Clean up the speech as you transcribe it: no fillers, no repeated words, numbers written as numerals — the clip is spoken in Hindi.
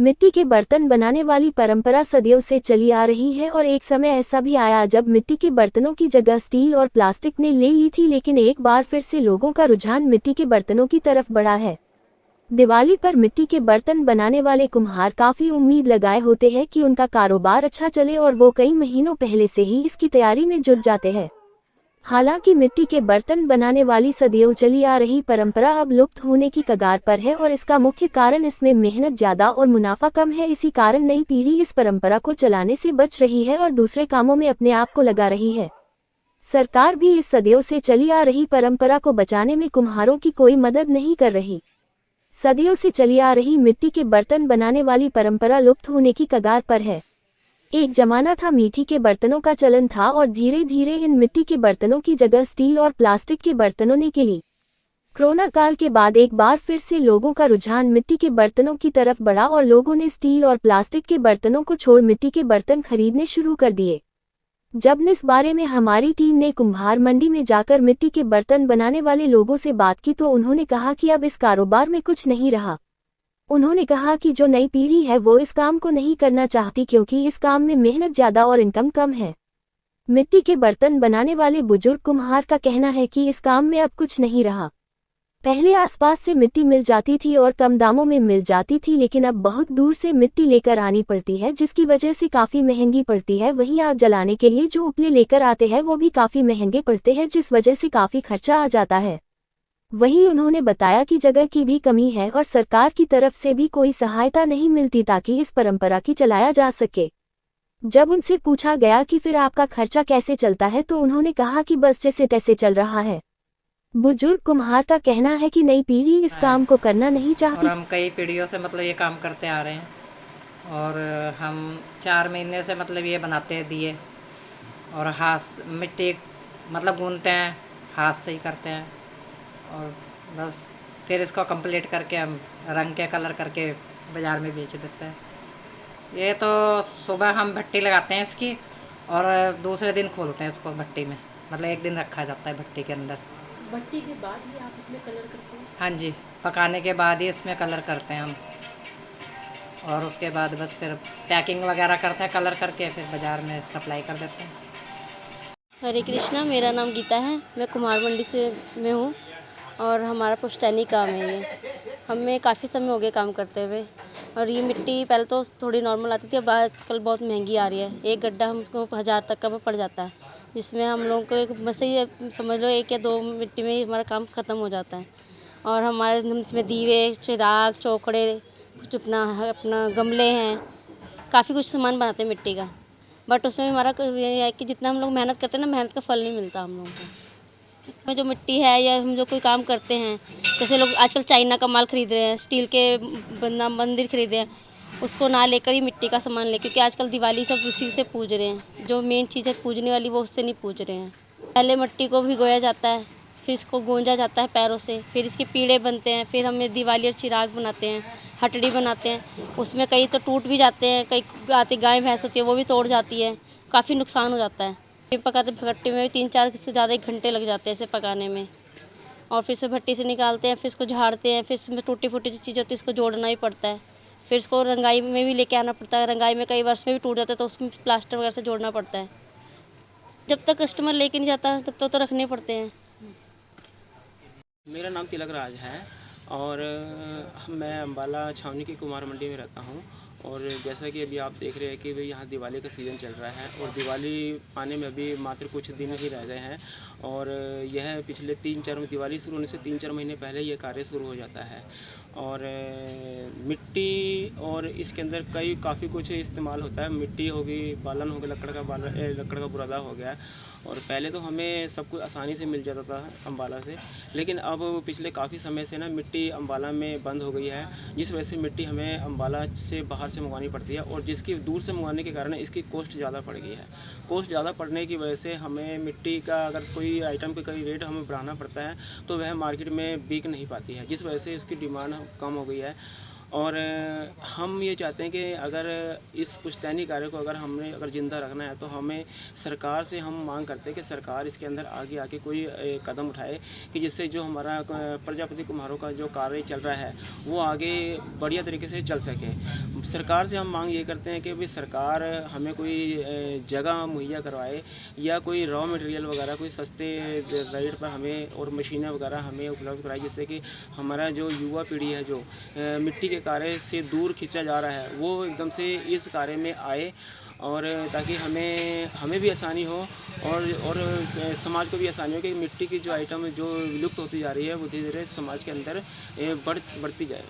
मिट्टी के बर्तन बनाने वाली परंपरा सदियों से चली आ रही है और एक समय ऐसा भी आया जब मिट्टी के बर्तनों की जगह स्टील और प्लास्टिक ने ले ली थी, लेकिन एक बार फिर से लोगों का रुझान मिट्टी के बर्तनों की तरफ बढ़ा है। दिवाली पर मिट्टी के बर्तन बनाने वाले कुम्हार काफी उम्मीद लगाए होते हैं कि उनका कारोबार अच्छा चले और वो कई महीनों पहले से ही इसकी तैयारी में जुट जाते हैं। हालांकि मिट्टी के बर्तन बनाने वाली सदियों चली आ रही परंपरा अब लुप्त होने की कगार पर है और इसका मुख्य कारण इसमें मेहनत ज्यादा और मुनाफा कम है। इसी कारण नई पीढ़ी इस परंपरा को चलाने से बच रही है और दूसरे कामों में अपने आप को लगा रही है। सरकार भी इस सदियों से चली आ रही परंपरा को बचाने में कुम्हारों की कोई मदद नहीं कर रही। सदियों से चली आ रही मिट्टी के बर्तन बनाने वाली परंपरा लुप्त होने की कगार पर है। एक जमाना था मिट्टी के बर्तनों का चलन था और धीरे धीरे इन मिट्टी के बर्तनों की जगह स्टील और प्लास्टिक के बर्तनों ने ली। कोरोना काल के बाद एक बार फिर से लोगों का रुझान मिट्टी के बर्तनों की तरफ बढ़ा और लोगों ने स्टील और प्लास्टिक के बर्तनों को छोड़ मिट्टी के बर्तन खरीदने शुरू कर दिए। जब इस बारे में हमारी टीम ने कुम्हार मंडी में जाकर मिट्टी के बर्तन बनाने वाले लोगों से बात की तो उन्होंने कहा कि अब इस कारोबार में कुछ नहीं रहा। उन्होंने कहा कि जो नई पीढ़ी है वो इस काम को नहीं करना चाहती क्योंकि इस काम में मेहनत ज्यादा और इनकम कम है। मिट्टी के बर्तन बनाने वाले बुजुर्ग कुम्हार का कहना है कि इस काम में अब कुछ नहीं रहा। पहले आसपास से मिट्टी मिल जाती थी और कम दामों में मिल जाती थी, लेकिन अब बहुत दूर से मिट्टी लेकर आनी पड़ती है जिसकी वजह से काफी महंगी पड़ती है। वहीं आग जलाने के लिए जो उपले लेकर आते हैं वो भी काफी महंगे पड़ते हैं जिस वजह से काफी खर्चा आ जाता है। वहीं उन्होंने बताया कि जगह की भी कमी है और सरकार की तरफ से भी कोई सहायता नहीं मिलती ताकि इस परंपरा की चलाया जा सके। जब उनसे पूछा गया कि फिर आपका खर्चा कैसे चलता है तो उन्होंने कहा कि बस जैसे तैसे चल रहा है। बुजुर्ग कुम्हार का कहना है कि नई पीढ़ी इस काम को करना नहीं चाहती और हम कई पीढ़ियों से मतलब ये काम करते आ रहे हैं और हम 4 महीने से मतलब ये बनाते हैं दिए और हाथ मिट्टी मतलब गूंथते हैं, हाथ से ही करते हैं और बस फिर इसको कंप्लीट करके हम रंग के कलर करके बाज़ार में बेच देते हैं। ये तो सुबह हम भट्टी लगाते हैं इसकी और दूसरे दिन खोलते हैं इसको भट्टी में, मतलब एक दिन रखा जाता है भट्टी के अंदर। भट्टी के बाद ही आप इसमें कलर करते हैं? हाँ जी, पकाने के बाद ही इसमें कलर करते हैं हम और उसके बाद बस फिर पैकिंग वगैरह करते हैं कलर करके, फिर बाज़ार में सप्लाई कर देते हैं। हरे कृष्णा, मेरा नाम गीता है। मैं कुम्हार मंडी से में हूँ और हमारा पुश्तैनी काम है ये। हमें काफ़ी समय हो गया काम करते हुए और ये मिट्टी पहले तो थोड़ी नॉर्मल आती थी, अब आजकल बहुत महंगी आ रही है। एक गड्ढा हमको 1000 तक का पड़ जाता है, जिसमें हम लोगों को एक बस ये समझ लो 1 या 2 मिट्टी में ही हमारा काम ख़त्म हो जाता है। और हमारे हम इसमें दीवे, चिराग, चौखड़े, कुछ अपना गमले हैं, काफ़ी कुछ सामान बनाते हैं मिट्टी का। बट उसमें हमारा ये है कि जितना हम लोग मेहनत करते हैं ना, मेहनत का फल नहीं मिलता हम लोगों को। इसमें जो मिट्टी है या हम जो कोई काम करते हैं, जैसे लोग आजकल चाइना का माल खरीद रहे हैं, स्टील के बना मंदिर खरीद रहे हैं, उसको ना लेकर ही मिट्टी का सामान ले, क्योंकि आजकल दिवाली सब उसी से पूज रहे हैं। जो मेन चीज़ है पूजने वाली वो उससे नहीं पूज रहे हैं। पहले मिट्टी को भिगोया जाता है, फिर इसको गूंजा जाता है पैरों से, फिर इसके पीढ़े बनते हैं, फिर हम दिवाली और चिराग बनाते हैं, हटड़ी बनाते हैं। उसमें कई तो टूट भी जाते हैं, कई आती गाय भैंस होती है वो भी तोड़ जाती है, काफ़ी नुकसान हो जाता है। फिर पकाते भट्टी में 3-4 से ज़्यादा ही घंटे लग जाते हैं इसे पकाने में। और फिर से भट्टी से निकालते हैं, फिर इसको झाड़ते हैं, फिर इसमें टूटी फूटी जो चीज़ होती है इसको जोड़ना ही पड़ता है। फिर इसको रंगाई में भी लेके आना पड़ता है, रंगाई में कई वर्ष में भी टूट जाता है तो उसमें प्लास्टर वगैरह से जोड़ना पड़ता है। जब तक कस्टमर लेके नहीं जाता तब तक तो रखने पड़ते हैं। मेरा नाम तिलक राज है और मैं अम्बाला छावनी की कुमार मंडी में रहता हूँ। और जैसा कि अभी आप देख रहे हैं कि भाई यहाँ दिवाली का सीज़न चल रहा है और दिवाली आने में अभी मात्र कुछ दिन ही रह गए हैं और यह पिछले 3-4 में दिवाली शुरू होने से 3-4 महीने पहले ये कार्य शुरू हो जाता है। और मिट्टी और इसके अंदर काफ़ी कुछ इस्तेमाल होता है। मिट्टी होगी, बालन हो गया, लकड़ का बुरादा हो गया। और पहले तो हमें सब कुछ आसानी से मिल जाता था अम्बाला से, लेकिन अब पिछले काफ़ी समय से ना मिट्टी अम्बाला में बंद हो गई है, जिस वजह से मिट्टी हमें अम्बाला से बाहर से मंगवानी पड़ती है और जिसकी दूर से मंगवाने के कारण इसकी कॉस्ट ज़्यादा पड़ गई है। कॉस्ट ज़्यादा पड़ने की वजह से हमें मिट्टी का अगर कोई आइटम का कोई रेट हमें बढ़ाना पड़ता है तो वह मार्केट में बिक नहीं पाती है, जिस वजह से उसकी डिमांड कम हो गई है। और हम ये चाहते हैं कि अगर इस पुश्तैनी कार्य को अगर ज़िंदा रखना है तो हमें सरकार से हम मांग करते हैं कि सरकार इसके अंदर आगे आके कोई कदम उठाए कि जिससे जो हमारा प्रजापति कुम्हारों का जो कार्य चल रहा है वो आगे बढ़िया तरीके से चल सके। सरकार से हम मांग ये करते हैं कि भाई सरकार हमें कोई जगह मुहैया करवाए या कोई रॉ मटेरियल वगैरह कोई सस्ते रेट पर हमें और मशीनें वगैरह हमें उपलब्ध कराए, जिससे कि हमारा जो युवा पीढ़ी है जो मिट्टी के कार्य से दूर खींचा जा रहा है वो एकदम से इस कार्य में आए, और ताकि हमें भी आसानी हो और समाज को भी आसानी हो कि मिट्टी की जो आइटम जो विलुप्त होती जा रही है वो धीरे धीरे समाज के अंदर बढ़ती जाए।